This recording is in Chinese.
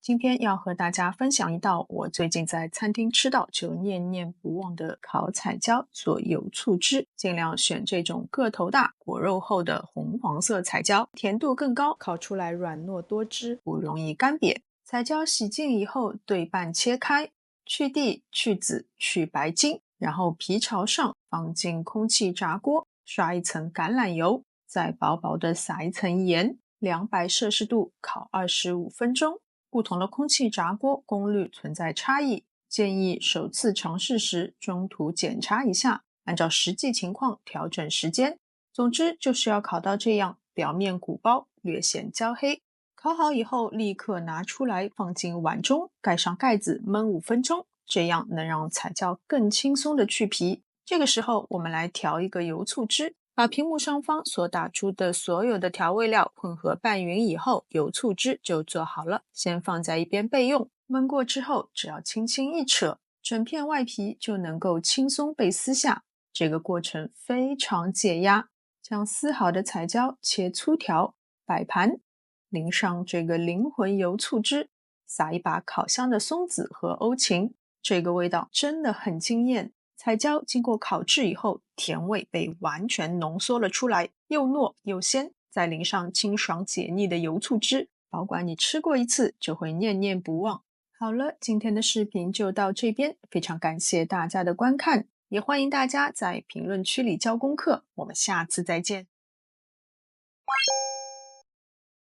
今天要和大家分享一道我最近在餐厅吃到就念念不忘的烤彩椒做油醋汁，尽量选这种个头大、果肉厚的红黄色彩椒，甜度更高，烤出来软糯多汁，不容易干瘪。彩椒洗净以后对半切开，去蒂、去籽、去白筋，然后皮朝上放进空气炸锅，刷一层橄榄油，再薄薄的撒一层盐，200摄氏度烤25分钟。不同的空气炸锅功率存在差异，建议首次尝试时中途检查一下，按照实际情况调整时间。总之就是要烤到这样，表面鼓包，略显焦黑。烤好以后立刻拿出来放进碗中，盖上盖子焖5分钟，这样能让彩椒更轻松的去皮。这个时候我们来调一个油醋汁，把屏幕上方所打出的所有的调味料混合拌匀以后，油醋汁就做好了，先放在一边备用。焖过之后，只要轻轻一扯，整片外皮就能够轻松被撕下，这个过程非常解压。将撕好的彩椒切粗条，摆盘，淋上这个灵魂油醋汁，撒一把烤香的松子和欧芹，这个味道真的很惊艳。彩椒经过烤制以后，甜味被完全浓缩了出来，又糯又鲜，再淋上清爽解腻的油醋汁，保管你吃过一次就会念念不忘。好了，今天的视频就到这边，非常感谢大家的观看，也欢迎大家在评论区里交功课，我们下次再见。